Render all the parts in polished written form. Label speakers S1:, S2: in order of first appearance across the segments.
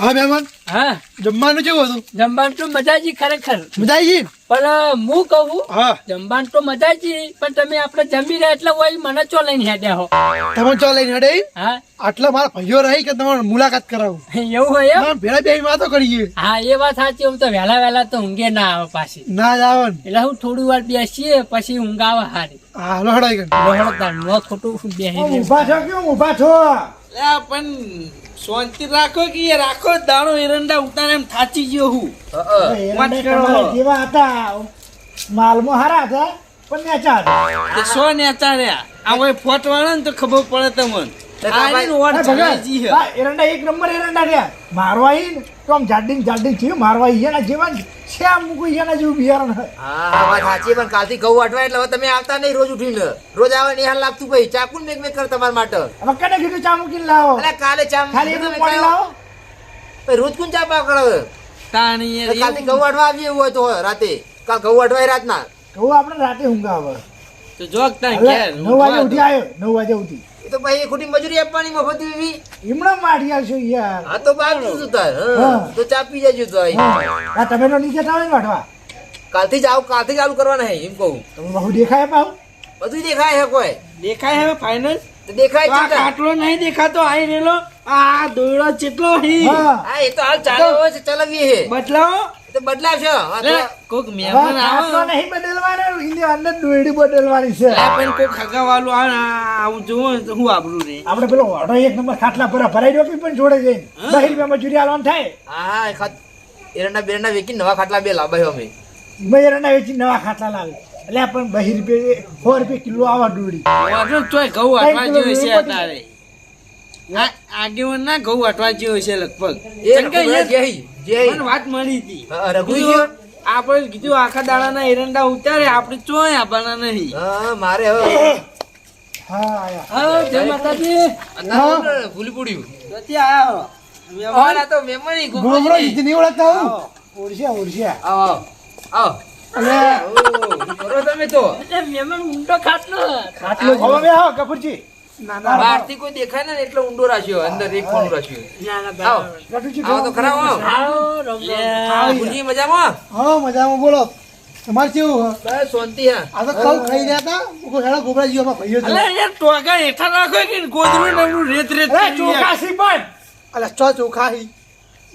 S1: હા મહેમાન,
S2: હા
S1: જમવાનું કેવું હતું?
S2: જમવાનું તો મજાજી ખરેખર.
S1: મજા આવી ગઈ?
S2: પણ હું કહું
S1: હા,
S2: જમવાનું તો મજાજી, પણ તમે આપણે જમી રહ્યા એટલે હોય મને ચો લઈને હેડ્યા હો.
S1: તમે ચો લઈને હેડે?
S2: હા
S1: આટલા મારા ભાઈઓ રહી કે તમારે મુલાકાત કરાવું?
S2: એવું હોય એમ?
S1: ના, ભેળા બેહી વાતો કરીએ.
S2: હા એ વાત સાચી. હું તો વહેલા તો ઊંઘે ના આવે પાછી,
S1: ના જ આવે ને.
S2: એટલે હું થોડી વાર બેસીએ પછી ઊંઘ આવે હારી.
S1: હા, હાલો હડાઈ ગઈ.
S2: ખોટું બેસી
S3: ઉભા છો કેમ ઉભા છો?
S4: પણ શાંતિ રાખો કે એ રાખો દાણો એરંડા ઉતારે એમ થાચી ગયો હું.
S3: એરંડા તમારા જેવા હતા, માલમાં હારા હતા પણ નેચા હતા.
S4: તે સો ને ચાર્યા આ હોય ફોટ વાળા ને તો ખબર પડે તમને.
S3: એરંડા એક નંબર એરંડા રહ્યા. મારવા આવી ને તો આમ જાડીને થયું. મારવા એના જેવા છે આમ મૂકું એના જેવું બિયારણ.
S5: હા વાત સાચી. પણ કાલથી ઘઉં વાટવા એટલે હવે તમે આવતા નહીં રોજ ઉઠીને. રોજ આવે ને હાલ લાગતું ભાઈ ચાકુ મેક મેક કર તમારા માટે.
S3: હવે કને કીધું ચા મૂકીને લાવો?
S5: અરે કાલે ચા
S3: ખાલી એટલું પાણી લાવો.
S5: ભાઈ રોજ કોણ ચા પાવ કરે?
S4: તાણી યાર
S5: કાલથી ઘઉં વાટવા આવીએ એવું હોય તો રાતે. કાલ ઘઉં વાટવા રાતના.
S3: કહું આપણે રાતે ઊંઘ આવે.
S4: તો જોક તા
S3: હવે
S4: ઘેર
S3: 9 વાગે ઉઠી આવ્યો. 9 વાગે ઉઠી
S5: એ તો ભાઈ ખોટી મજૂરી આપવાની મફત એવી.
S3: હમણાં મારી આવશો યાર.
S5: હા તો બાપ શું તાર?
S3: હા.
S5: તો ચા પી જજો તો અહીં.
S3: આ તમે તો નીચે થાવ ને વાટવા.
S5: કાલથી જ આવું કાલથી ચાલુ કરવાના હે એમ કહું.
S3: તમે બહુ દેખાય પાવ.
S5: બધું દેખાય હે કોઈ
S4: દેખાય હવે ફાઇનલ.
S5: તો દેખાય
S4: આ
S5: છે.
S4: કાટલો નહીં દેખાતો આઈ રેલો. આ દોયડો ચેટલો હી
S3: હા
S5: હા એ તો હાલ ચાલે હોય છે ચલાવીએ હે.
S4: બદલાવો.
S5: એ તો બદલાવશે. હા તો
S4: કોક મહેમાન
S3: આટલો
S4: આવે
S3: નહીં બદલવાનો, એની અંદર દોયડી બદલવાની છે.
S4: પણ કોક ખગા વાળું આવે આવું જોવો તો હું આબરું રે.
S3: આપણે પેલો ઓઢો એક નંબર ખાટલા પર ભરાઈ દો પણ જોડે જઈને 10 રૂપિયા મજૂરી આલવાનું થાય.
S5: હા એરંડા બેરંડા વેચી નવા ખાટલા બે લાભાયો અમે.
S3: મયરના વેચી નવા ખાટલા લાવે એટલે પણ 2 રૂપિયા 100 રૂપિયા કિલો આવા દોડી.
S4: વાટો તોય ઘઉં વાટવા જેવો છે અત્યારે. આગેવાન ના ઘઉં વાટવા જેવો છે લગભગ.
S5: એ
S4: કેમ કે
S5: રઘુરાજ
S4: યાર
S5: જય
S4: મને વાત મળી હતી.
S5: રઘુજી.
S4: આપણે કીધું આખા દાડાના એરંડા ઉતારે આપણે ચોય આપવાના નહીં.
S5: હા મારે હવે
S3: હા આયા.
S2: હા જય માતાજી.
S5: અત્યારે ભૂલી પડ્યું.
S4: નથી આયો.
S5: અમારા તો મહેમાની
S1: ગોબરો
S5: ગોબરી.
S1: ઈથી નહીં ઓળખતા હું.
S3: ઓળશ્યા
S5: આવો આવો.
S1: અલે,
S5: ઓ કરો તમે તો.
S2: એટલે મહેમાન ઊંડો ખાટલો.
S3: ખાટલો હવે બે હા કપૂરજી.
S5: બહારથી કોઈ દેખાય ને એટલે ઊંડો રાખ્યો અંદર એક ફોન રાખ્યો.
S2: ના, ના,
S5: આવો.
S2: બરાબર.
S3: કટુજી
S5: આવો તો ખરા આવો.
S2: આવો, રમ, રમ.
S5: આવો ભૂલી મજામાં.
S1: હા મજામાં. બોલો તમારે કેવું?
S5: બસ શાંતિ હા.
S1: આ તો કઉ ખાઈ રહ્યા હતા. હું કહું, હેડો ગોબરાજી અમારા ભાઈઓ છે.
S4: અલે યાર ટોગા હેઠા રાખો કે ગોદરું નવરું રેત રેત
S3: અરે
S4: કરી યાર.
S3: ચોકાસી પણ
S1: અલે ચો ચોખા હી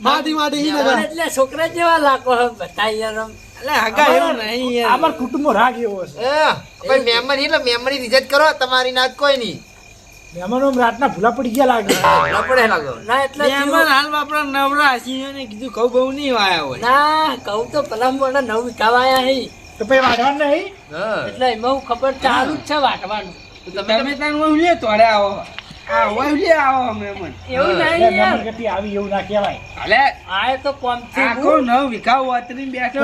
S1: માટી હી નગર.
S2: એટલે છોકરા જેવા લાગો હે બધા યાર આમ.
S4: અલે હગા એવું નહીં યાર.
S3: અમાર કુટુંબનો રાગ એવો છે.
S5: ભાઈ મહેમાન એટલે મહેમાની ઇજ્જત કરો. તમારી નાત કોઈ નહીં.
S3: મહેમાનો રાતના ભૂલા પડી ગયા લાગે.
S5: ન પડે લાગો.
S2: ના એટલે
S4: મહેમાન હાલ બાપડા નવરા હસી ને કીધું ઘઉં બહુ નહીં વાયા હોય.
S2: ના કહું તો પેલા મોડા 9 વિકાવાયા હે.
S3: તો પછી વાઢવાનું નહીં.
S5: હા.
S2: એટલે એમાં હું ખબર ચાલુ જ છે વાટવાનું.
S4: તમે તાન ઓલે તોડે આવો. આ ઓલે આવો મહેમાન.
S2: એવું
S3: એટલે
S2: નહીં યાર.
S3: મહેમાન ગતિ આવી એવું ના કહેવાય.
S4: અલે
S2: આ તો કોમ થી
S4: આખો નવ વિઘા વાતરી બેઠો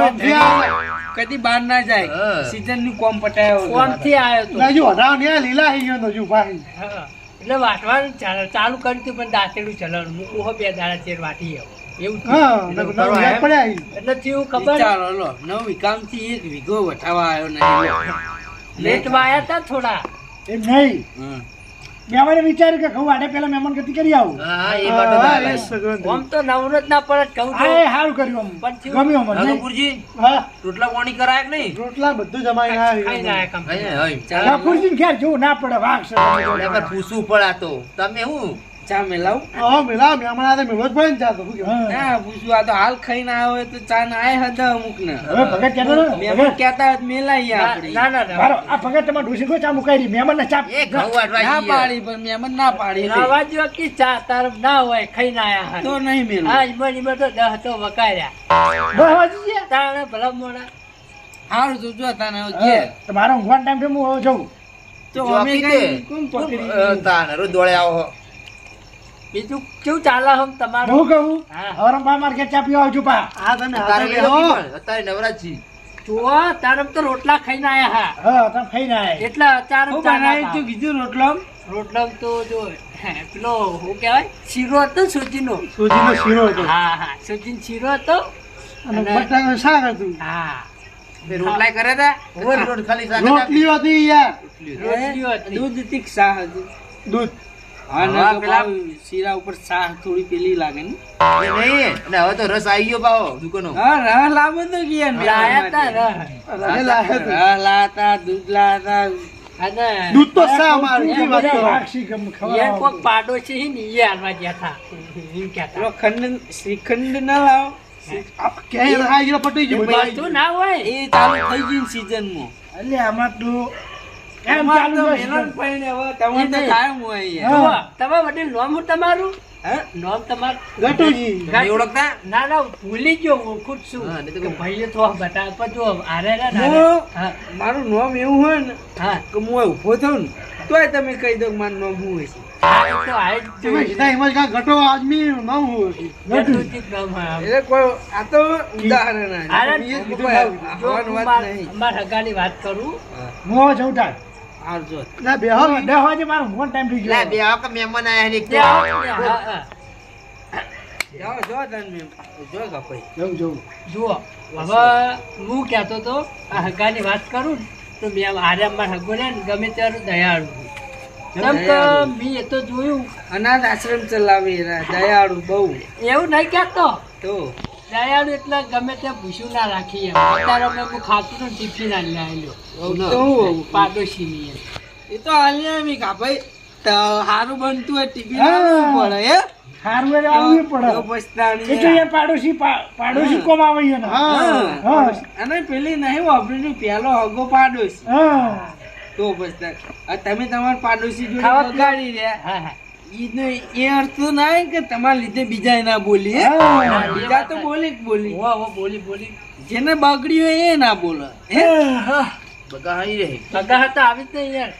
S4: કદી બહાર ના જાય.
S5: હા.
S4: સીઝન નું કોમ પટાયો.
S2: કોમ થી આવ્યો તો.
S1: ના જો હટાવ ને લીલા હી ગયો તો જો ભાઈ.
S2: હા. એટલે વાટવાનું ચાલુ કર્યું હતું પણ દાંતેડું ચલાવવાનું મૂકવું હોય 2 દાડા ચેર વાટી આવો એવું થયું.
S1: હા નવ યાદ પડ્યા હી.
S2: એટલે થયું ખબર
S4: ચાલો લો 9 વિઘામ થી 1 વીઘો વઠાવા આવ્યો નહીં.
S2: લેટ વાયા હતા થોડા.
S3: એમ નહીં.
S4: હમ.
S3: મહેમાને વિચાર્યું કે ઘઉં આડે પેલા મહેમાન ગતિ કરી આવું.
S5: હા એ બાટો
S1: હા,
S5: થાય.
S1: એ સગવડ.
S2: આમ તો નવરો જ ના પડે કહું
S3: હા
S2: તો.
S3: એ સારું કર્યું આમ.
S2: પણ થયું.
S3: ગમ્યું અમને નહીં?
S5: કપૂરજી
S3: હા
S5: રોટલા પાણી કરાય કે નહીં?
S1: રોટલા બધું જમાઈ
S2: ખાઈ ના
S1: ના
S2: આયા કામ.
S5: ચાલો.
S3: કપૂરજીને ખેર જોવું ના પડે વાઘ છે.
S5: પણ પૂછવું પડે આ તો. તમે હું
S4: ચા મેલાવ.
S1: હા મેલા મહેમાન આ મેલો જ પડે ને ચા તો શું કહેવાય?
S3: હા.
S4: ના પૂછવું આ તો હાલ ખાઈને આવ્યો હોય તો ચા ના આય હતા અમુક ને.
S3: હવે ભગત કહેતો ને
S4: મહેમાન કહેતા હોય તો મેલાઈએ
S2: ના
S4: આપણી.
S2: ના ના
S3: બારો, આ ભગત તમારે ડોસી કોઈ ચા મુકાઈ રહી મહેમાન ને ચા
S5: એ ઘઉં વાટવા
S4: ના
S5: જઈએ.
S4: પાડી પણ મહેમાન ના પાડી લે.
S2: આવા જેવા કી ચા તાર ના હોય ખાઈ ના આયા
S4: તો
S2: હા.
S4: નહીં મેલું.
S2: હા ઈમાં તો 10 તો વકાર્યા.
S3: 10 વાગી ગયા.
S2: તાણે ભલા મોડા.
S4: હારું તો જો તને હવે ઘેર.
S3: હા, તો મારો ઊંઘવાનો ટાઈમ છે હું હવે જાઉં.
S4: તો
S5: જો
S4: અમે
S5: આપી
S4: કઈ
S5: દે.
S4: કોણ પકડી?
S5: તાને રોજ દોડે આવો.
S2: બીજું કેવું ચાલે હમ તમારું?
S3: હું કહું
S2: હા.
S3: હવે બા માર ઘેર ચા પીવા આવજો પા.
S1: આ તમે
S5: તારે
S1: હાથે
S5: લેવો
S1: બેહો.
S5: પણ. અત્યારે નવરાજ છીએ.
S2: જુઓ તારમ તો રોટલા ખાઈને આયા હા.
S3: હા તમે ખાઈને આયા.
S2: એટલે ચાર
S4: હું બનાવી તું કીધું રોટલો.
S2: રોટલા તો જો પેલો શું કહેવાય શીરો હતો ને સૂજીનો.
S1: સૂજીનો શીરો હતો
S2: હા હા સૂજીનો શીરો હતો
S1: અને બટાકાનું શાક હતું.
S2: હા
S5: તે રોટલા કરે તા? રોજ ખાલી શાક જ
S1: રોટલી હતી યાર.
S2: રોટલીઓ હતી.
S4: દૂધ તીખ શાહ હતું.
S1: દૂધ
S4: હા
S5: હા,
S4: ને
S5: પેલા-
S4: શીરા ઉપર સાહ થોડી પેલી લાગે ને
S5: એ નહીં અને હવે તો રસ આવી ગયો પાવો દુકાનો
S4: હા રહ લાવો તો ગયા
S2: લાયા તા
S4: રહ લાતા દૂધ લાતા
S2: અને
S1: દૂધ તો શા અમારું શું વાત કરો?
S3: સાક્ષી ગમ
S2: યાર
S3: ખવડાવો.
S2: કોક પાડોશી છે ને એ હાલવા ગયા હતા એમ કહેતા
S4: પેલો ખંડ શ્રીખંડ ના લાવો
S1: આપ ક્યાંય રહાઈ ગયેલો પટી ગયો ભાઈ.
S2: વસ્તુ ના હોય
S4: એ ચાલુ થઈ ગયું સીઝન માં
S3: એટલે આમાં તું એમ
S4: એમાં
S3: ચાલુ
S4: તો
S3: રહેશે.
S4: મેલન પડીને હવે તમારે તો
S2: નહીં.
S4: કાયમ હોય યાર.
S3: હા.
S2: જુઓ, તમારું વડીલ નોમ હું તમારું
S4: હે?
S2: નોમ તમારું
S1: ગટુજી
S5: નહીં ઓળખતા
S2: ના ના ભૂલી ગયો ઓળખું જ છું
S5: હા, નહીં તો
S2: કે
S5: કહું.
S2: ભાઈએ તો બતા પણ જો આરે રે ને
S4: હું-
S2: આરે. હા
S4: મારું નામ એવું હોય ને
S2: હા
S4: કે હું ઊભો થઉં ને તોય તમે કહી દો કે મારું નામ શું હોય છે
S2: આ તો આ જ
S1: તમે
S2: જોયું.
S1: સીધા એમ જ કહો, ગટો આદમી નામ હું હતું.
S2: ગટુજી જ નામ હોય.
S4: એટલે કોઈ આ તો ઉદાહરણ આ.
S2: આરે
S4: એ
S2: જો
S4: કોઈ આવવાની
S2: હું
S4: વાત નહીં.
S2: અમાર હગાની વાત કરું
S3: મોં જવટાળ.
S4: આવજો
S1: ના બેહો ને.
S3: 10 વાગે મારો ફોન ટાઈમ થઈ
S5: લે
S3: ગયો.
S5: બે આવો કે મહેમાન આયા ને એક
S2: તે આવો ને, હા, હા.
S4: જાઓ જો તને મેં જો કપાઈ
S3: જવું જવું.
S2: જુઓ હવે હું કહેતો તો આ હગાની વાત કરું ને તો મેં આરે અમાર હગો ને ગમે ત્યારે દયાળુ કેમ કે મેં એ તો જોયું
S4: અનાથ આશ્રમ ચલાવી રહ્યા દયાળુ બહુ
S2: એવું નહીં કહેતો
S4: તો
S2: દયાળુ એટલે ગમે તે ભૂસ્યું ના રાખી એમ અત્યારે અમે હું ખાતું તો ટિફિન આલી આવેલો
S4: તો હું
S2: પાડોશીની એમ.
S4: એ તો હાલ્યા મી કાપાઈ સારું બનતું હોય ટિફિન
S3: હા.
S4: આલવું પડે હે
S3: હારું એટલે આવવું પડે.
S4: તો પછતાણી
S3: એટલે એ પાડોશી કોમ આવે છે ને.
S1: હા.
S3: હા.
S4: અને પેલી નહીં વાપરી પેલો હગો પાડોશી
S3: હા.
S4: તો પછી આ તમે તમારા પાડોશી જોડે
S2: ખાવા
S4: બગાડી રહ્યા
S2: હા હા
S4: ઈનો એ અર્થ તો ના કે તમારા લીધે બીજા ના બોલી હે?
S3: હા.
S4: બીજા તો બોલી જ બોલી
S2: હો બોલી બોલી
S4: જેને બગડ્યું હોય એ ના બોલે હે?
S5: બગા હાઈ રહી
S2: સગા હતા આવી જ નહીં યાર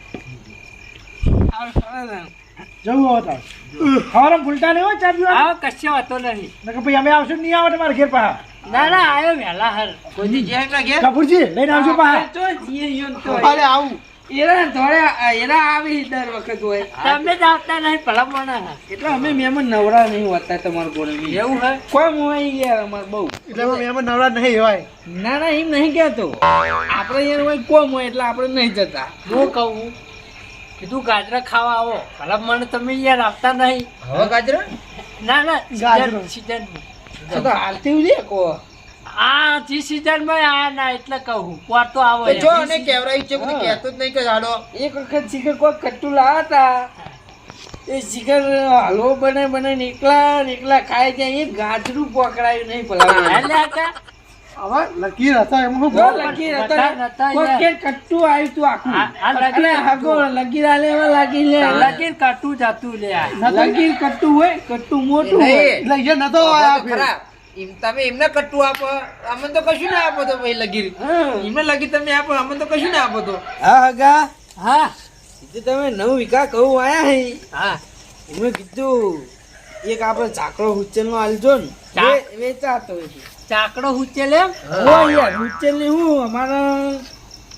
S3: જવું હવે તાર. ખવડાવવાનું ભૂલતા નહીં હો, ચા પીવા.
S2: આવો કશો હતો નહીં
S3: નકર પછી અમે આવશું ને નહીં આવે તમારા ઘેર પાછા.
S2: ના ના આવ્યો વહેલા હર
S5: કોઈ દી જેમ ના ઘેર
S3: કપૂરજી લઈને આવજો પાછા.
S4: તો જીએ યો ને તો
S1: અરે આવું
S4: એરા થોડે એરા આવી દર વખત હોય
S2: તમે જ આવતા નહીં ભલા મોણા
S4: એટલે અમે મહેમાન નવરા નહીં હોતા તમારા ગોળે
S2: એવું હે
S4: કોઈ મોઈ ગયા અમાર બહુ
S1: એટલે અમે એમાં નવરા નહીં હોય.
S4: ના ના એમ નહીં કહેતો આપણે યાર હોય કોમ હોય એટલે આપણે નહીં જતા
S2: હું કહું કીધું ગાજરા ખાવા આવો ભલા મને તમે યાર આવતા નહીં
S5: હવે ગાજર
S2: ના ના
S3: ગાજરો.
S2: સીઝન
S4: આ તો હાલતી ઉલી કો
S2: આ જે સીઝન માં આ ના એટલે કહું પર તો આવો
S5: તો જો
S2: એમ.
S5: અને કેવરાઈ છે કોઈ કહેતો જ નહીં કે જાડો
S4: એક વખત શિખર કોઈ કટ્ટુ લાવ્યા હતા એ શિખર હલવો બને એકલા ખાય જાય એ ગાજરું પકડાયું નહીં પલાવ્યું
S2: એટલે આ કા?
S1: હવે લકીર હતા એમાં શું
S4: જો
S1: બોલ?
S4: લગીર
S2: નતા
S4: હતા
S2: યાર.
S4: કોઈ કે કટ્ટુ આવ્યું તું આખું
S2: આ લગીર
S4: અને હગો લગીર આલે એવા લાગી લે
S2: લગીર કાટું જાતું લે આ.
S4: લગીર કટ્ટુ હોય કટ્ટુ મોટું હોય
S5: નહીં.
S1: એટલે એ નતો
S5: હવે
S1: આયા
S5: તો
S1: ફેર.
S5: ખરા તમે એમને કટ્ટુ આપો અમને તો કશું ના આપો તો ભાઈ લગીર
S4: હા.
S5: એમને લગીર તમે આપો અમને તો કશું ના આપો તો
S4: હા હગા
S2: હા
S4: કીધું તમે 9 વીઘા ઘઉં આયા હે
S2: હા
S4: એમાં કીધું એક આપણે ચાકડો હુચ્ચલ નો આલજો ને વેચાતો હોય છે.
S2: ચાકડો હુચે લે
S4: ઓ યાર હુચ્ચલ ની હું અમારા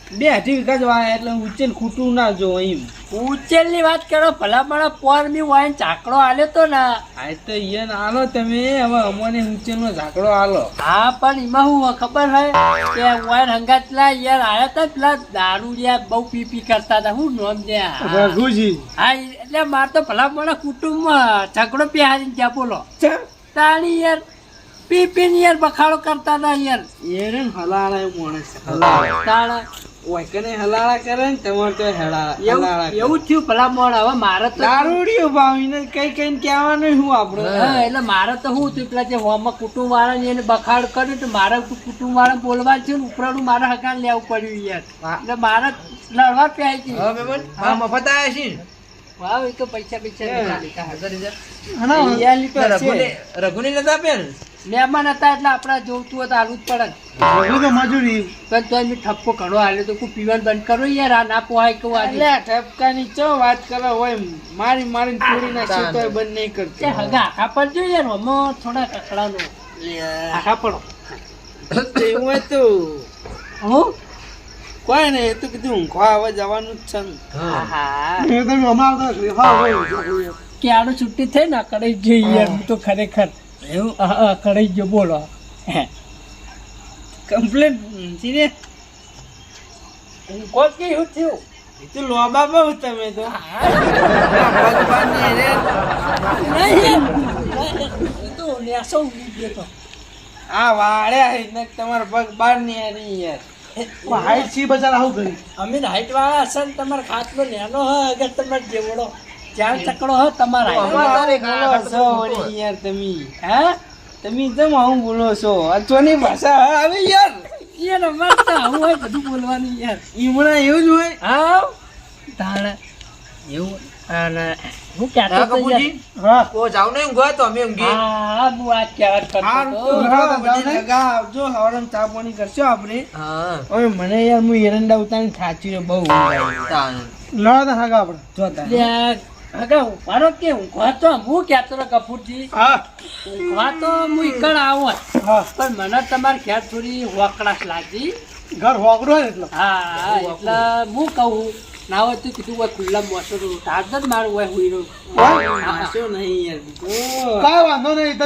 S4: 2.5 વીઘા જ વાયા એટલે હુચ્ચલ ખૂટું ના જો એમ
S2: ઉચેલ ની વાત કરો ભલા મને પોર ની વાઈન ચાકડો આલ્યો તો ને
S4: આ તો ઈયન આલો તમે હવે અમને હુચ્ચલ નો ઝાકડો આલો
S2: હા પણ એમાં હું ખબર હે કે વાઈન હંગાતલા યાર આયા તા પેલા દારૂડિયા બહુ પી કરતા હતા હું નોમ જ્યાં
S1: રઘુજી
S2: હા એટલે માર તો ભલા મને કુટુંબમાં ઝઘડો પહેરીને ત્યાં બોલો
S4: ચા
S2: તાણી યાર પી યાર બખાડો કરતા હતા યાર
S4: એરન હલાળા માણસ
S2: તાણા
S4: ઓય કને હલાળા કરે ને તમાર તો હલાળા
S2: એવું થયું ભલા મોણ હવે મારે તો
S4: દારૂડિયો ભાવીને કઈ કઈ કહેવાનું હું આપણે
S2: હા એટલે મારે તો શું થયું પેલા જે હોમાં કુટુંબ વાળા એને બખાડ કર્યું તો મારે કુટુંબ વાળા બોલવા છે ને ઉપરાનું મારે હકાન લેવું પડ્યું યાર એટલે મારે લડવા પ્યાય છે
S5: હવે મહેમાન હા મફત આયા છે ને?
S2: વાવ એ તો પૈસા પૈસા લીધા
S1: આના
S4: ઈયાલી તો
S5: રઘુને નતા આપ્યા ને
S2: મહેમાન હતા એટલે આપડા જોવતું હોય તો આલું જ પડે ને.
S1: રઘુ તો મજૂરી
S2: પણ તોય મેં ઠપકો ઘણો હાલ્યો તો કોઈ પીવાનું બંધ કરો યાર આ ના પોહાય કેવું આજે
S4: એટલે ઠપકાની ચો વાત કરો હોય મારી થોડી ના શીતોય બંધ નહીં
S2: તે
S4: કરતી
S2: હગા આખા પડજો યાર હમો થોડા કકડાનો આખા પડો
S4: એવું હોય તો
S2: હું
S4: કોઈ ને એ તો કીધું ઊંઘવા આવવા જવાનું જ છે ને.
S2: હા
S1: એ તમે હમણાં આવતા હા હોય.
S2: કે આડો છુટ્ટી થઈ ને કડાઈ ગઈ યાર હું તો ખરેખર એવું કડાઈ ગયો બોલો
S4: કમ્પ્લેટ સીને
S2: કોણ કે શું થયું
S4: એ તો લોબા બહુ તમે તો આ વાળ્યા હે ને તમારા પગ બાર ની હારી યાર
S1: હાઈટ સી બજાર આવું કરી
S2: અમે હાઈટ વાળા હશે ને તમારો ખાટલો નેનો હ અગર તમારે જેવડો ચાર ચકડો હ તમારા
S4: અમારે બોલો છો વળી યાર તમે હે તમે જેમ આવું બોલો છો અચોની ભાષા આવે યાર
S2: યાર અમારે તો આવું હોય બધું બોલવાનું યાર
S4: ઈમણા એવું જ હોય
S2: હા તાણે એવું અને હું કહેતો
S5: હા,
S2: હતો
S5: કપૂરજી?
S2: યાર.
S5: તો જાવ ને ઊંઘવા તો અમે ઊંઘી
S2: હા હું આ કહેવત કરતો હતો.
S4: લગા આવજો હવારમાં ચા પાણી કરશો આપણે
S5: હા
S4: હવે મને યાર હું એરંડા ઉતારીને થાચી રહ્યો બહુ ઊંઘ આવી.
S5: તાન.
S1: લડો તો હાગા આપણે
S4: જો તારે.
S2: લે, હગા ઊંઘવાનો કે ઊંઘવા તો હું કહેતો હતો કપૂરજી
S1: હા
S2: ઊંઘવા તો હું ઈકણ આવું જ.
S1: હા
S2: પણ મને તમારે ઘેર થોડી વકડાશ લાગી
S1: ઘર હોગડો હોય ને એટલે
S2: હા એટલે હું કહું ના હોય તો કીધું હોય ખુલ્લા મોસો ટાટ જ મારું હોય હુઈ
S4: હાચો નહીં યાર બીજો.
S1: કાંઈ વાંધો નહીં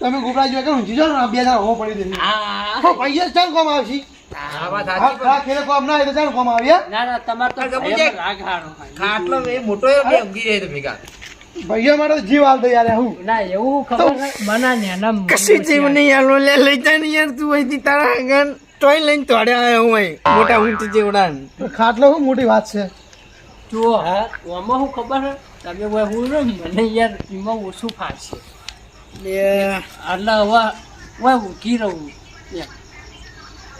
S1: તમે ગુબરા જેવા કે ઊંઘી જાઓ ને આ બે જણા હો પડી દે
S2: હા
S1: પૈસા ચાલ કોમ આવશી
S5: આ વાત
S1: હા
S5: સાચી પણ
S1: ખેલે કોમ ના હોય તો ચાલ કોમ આવ્યા
S2: ના ના તમારે તો
S5: કપૂરજી,
S2: ભયમાં રાગ હારો હોય.
S5: ખાટલો એ મોટો એ બે ઊંઘી રહે તો ભેગા
S1: ભૈયા માટે તો જીવ હાલ દે યાર હું
S2: ના એવું ખબર છે મના નેના
S4: કશી જીવ નહીં યાર લે લઈ જા ને યાર તું અહીંથી તારા આગળ તોય લઈને તોડે આવ્યો હોય મોટા ઊંટ જેવડા ને.
S1: ખાટલો શું મોટી વાત છે
S2: જુઓ આમાં શું ખબર છે તમે હોય હું ને મને યાર એમાં ઓછું ફાશે એટલે હવે ઊંઘી રહું એમ.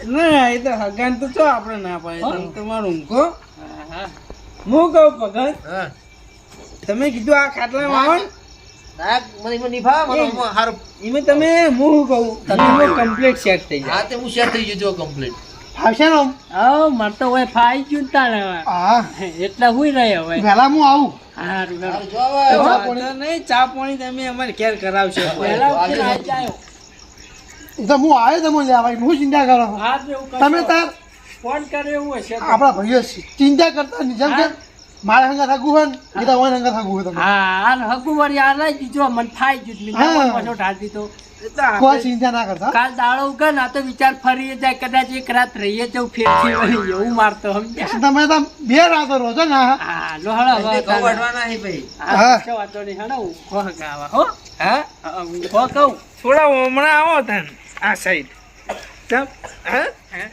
S4: ના એ તો હગાન તો ચો આપણે ના પાડે તમે તમારું ઊંઘો.
S2: હા, હા.
S4: હું કહું ભગત
S5: હા
S4: તમે કીધું આ ખાટલામાં આવો ને
S5: ના મને એમાં નહીં ફાવે, મને એમાં હારું.
S4: એમાં તમે હું કહું તમે કમ્પ્લીટ સેટ થઈ જાય.
S5: હા તે હું શેર થઈ ગયો કમ્પ્લીટ
S1: ફાવશે ને આમ?
S2: હા મને તો હોય ફાઈ ગયું ને તાણે હવે.
S1: હા
S2: એટલે હુઈ રહ્યો હવે
S1: વહેલા હું આવું
S2: હારું હારું.
S5: જો હવે
S1: ચા
S4: વાંધો નહીં, ચા પાણી તમે અમારે ઘેર કરાવશો.
S2: વહેલા ઉઠીને આઈ જાયો.
S1: તો હું આવ્યો તમે લેવા હું ચિંતા કરો
S2: હા તો એવું કરશો.
S1: તમે તાર
S2: ફોન કર્યો એવું હશે તો.
S1: આપણા ભાઈઓ ચિંતા કરતા નહીં જેમ કે મારા હંગા થાગું હોય ને એ તો હોય હંગા થાગું હોય તમે
S2: હા આ હકુવારી આ લઈ દીધો મને ફાઈ ગયું
S1: હા.
S2: મેં પાછો ઢાળ દીધો.
S4: એ તો આપણે-
S1: કોઈ ચિંતા ના કરતા
S2: કાલ દાડો ઉગે ને આ તો વિચાર ફરી જાય કદાચ એક રાત રહીએ જવું ફેરથી વળી એવું મારતો સમજ્યા.
S1: તમે તો બે રાતો રહો છો ને
S2: હા લો હળો હવે
S5: એટલે ઘઉં
S2: તાને.
S5: વાઢવાના છે ભાઈ.
S2: હા કશો વાંધો નહીં હળો ઊંઘો હગાવા હો
S4: હા
S2: હા, ઊંઘો કહું
S4: થોડા હમણાં આવો તને આ સાઈડ હા
S2: હે?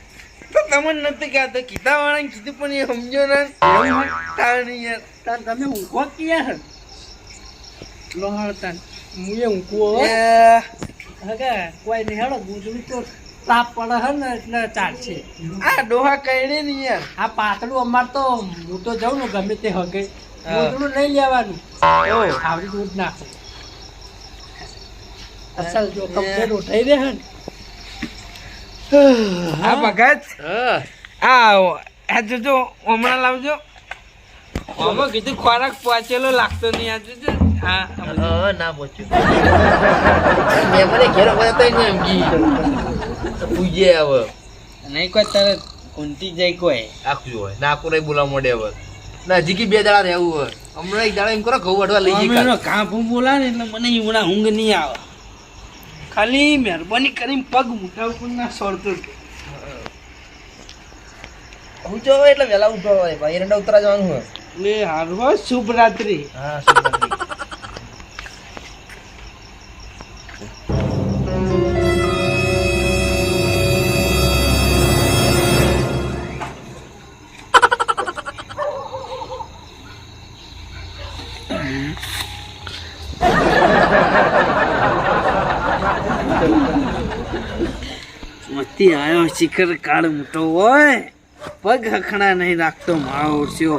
S4: તો તમને નથી કહેતો કીધા વાળાને કીધું પણ એ સમજો ને તાણ યાર.
S2: તાન તમે ઊંઘો ક્યાં લો હળો તાન હું એ ઊંઘું હો.
S4: એ,
S2: હગા કોઈ નહીં હળો ગુંદરું તો તાપ પડે હે ને એટલે ચાલશે.
S4: આ ડોહા કઈડે ને યાર.
S2: આ પાતળું અમાર તો હું તો જાઉં ને ગમે તે હગે ગોદડું નહીં લેવાનું આવડી દૂધ નાખો અસલ જો કમ્પ્લેટ ઉઠાઈ દે હે ને.
S4: આ ભગત
S5: હા
S4: આ જોજો હમણાં લાવજો. આમાં કીધું ખોરાક પહોંચેલો લાગતો નહીં આ જોજો. હા
S5: હા ના પહોંચ્યું મેં મને ઘેર ઉભા હતા ને ઊંઘી પૂજે હવે
S4: નહીં કોઈ તરત ઊંટી જાય કોઈ.
S5: આખું હોય નાખું નહીં બોલાવા માંડે હવે ના હજી કે બે દાડા રહેવું હોય હમણાં એક દાડા એમ કરો ઘઉં વાઢવા લઈ જઈએ કાલે.
S4: અમે કાંપું બોલા ને એટલે મને હમણાં ઊંઘ નહીં આવે. ખાલી મહેરબાની કરીને પગ મોટા ઉપર ના સોડતો.
S5: ઊંચો હોય એટલે વહેલા ઉઠો હોય ભાઈ એરંડા ઉતરા જવાનું હોય.
S4: એટલે હારું હોય, શુભ રાત્રિ.
S5: હા શુભરાત્રી.
S4: મસ્તી આવ્યો શિખર કાળ મોટો હોય પગ હખણા નહીં રાખતો માવસ્યો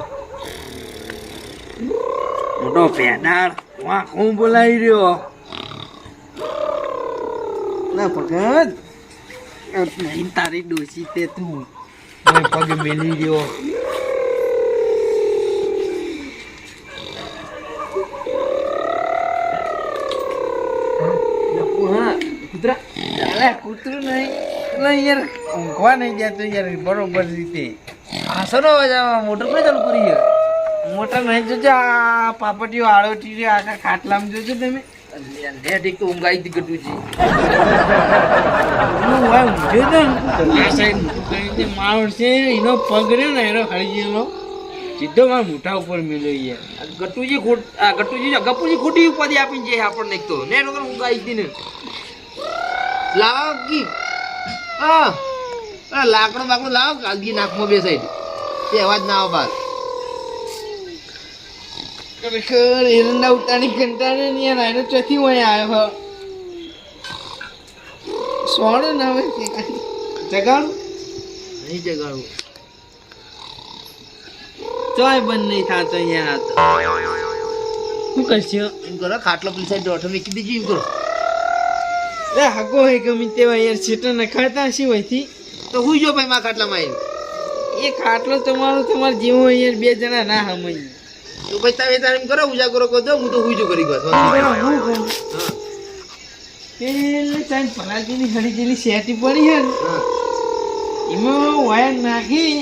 S4: મોટો પેડાળ વાહ હું બોલાવી રહ્યો ના ભગત નહીં તારી ડોસી તે તું મેં પગ મેલી રહ્યો. હા કૂતરા અરે કૂતરું નહીં એટલે યાર ઊંઘવા નહીં જતું યાર બરોબર રીતે.
S5: હાસનો અવાજ આવે મોટર કઈ ચાલુ કરી છે?
S4: મોટા નહીં જોજો આ પાપટીઓ આળોટી આખા ખાટલામાં જોજો તમે.
S5: લે ઠીક તો ઊંઘ આવી હતી ગટુજી.
S4: હું હોય ઊંઘ્યો તો ને આ સાઈડ માણસ છે એનો પગ રહ્યો ને એનો હળી ગયેલો સીધો મારા મોઢા ઉપર મેલ્યો યાર.
S5: ગપુજી ખોટી ઉપાધિ આપીને જે આપણને એક તો ને લોકો હું ગાઈ દીને લાવો કી લાકડો બાકડો લાવો કાલગી નાકમાં બે સાઈડ તે અવાજ ના આવે બહાર.
S4: ખરેખર એરંડા ઉતારી કંટાળે ને યાર આનો ચોથી હોય આવ્યો સોડો ને હવે જગાડું
S5: નહીં જગાડવું
S4: ચોય બંધ નહીં થતો યાર. શું કરશો
S5: એમ કરો ખાટલો પેલી સાઈડ દોઢો મેકી દીજો એમ કરો
S4: રે હગો હે ગમે તેવા યાર છેટો નખાતા હશે હોયથી
S5: તો હુઈ જો ભાઈ માં ખાટલામાં આવીને
S4: એ ખાટલો તમારો જેવો હોય યાર બે જણા ના હમઈ
S5: તો ભાઈ તમે તારે એમ કરો ઉજાગરો કરી દો હું તો હુઈ જો કરી ગયો
S4: પેલે ચાઈ પલાજીની હળી જેલી શેટી પડી હે ને એમાં વાયર નાખી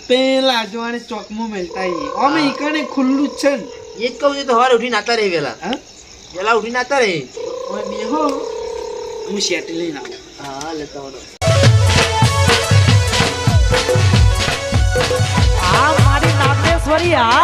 S4: પેલા જોવાને ચોકમાં મેલતા આવીએ અમે ઈકણે ખુલ્લું જ છે ને
S5: એ જ કહું છું તો સવારે ઉઠીને નાતા રહે વેલા
S4: હા
S5: વેલા ઉઠીને નાતા રહે
S4: ઓય બેહો હું શેટી લઈને આવું
S5: હા લેતા આવડો
S6: આ મારી નાગેશ્વરી આ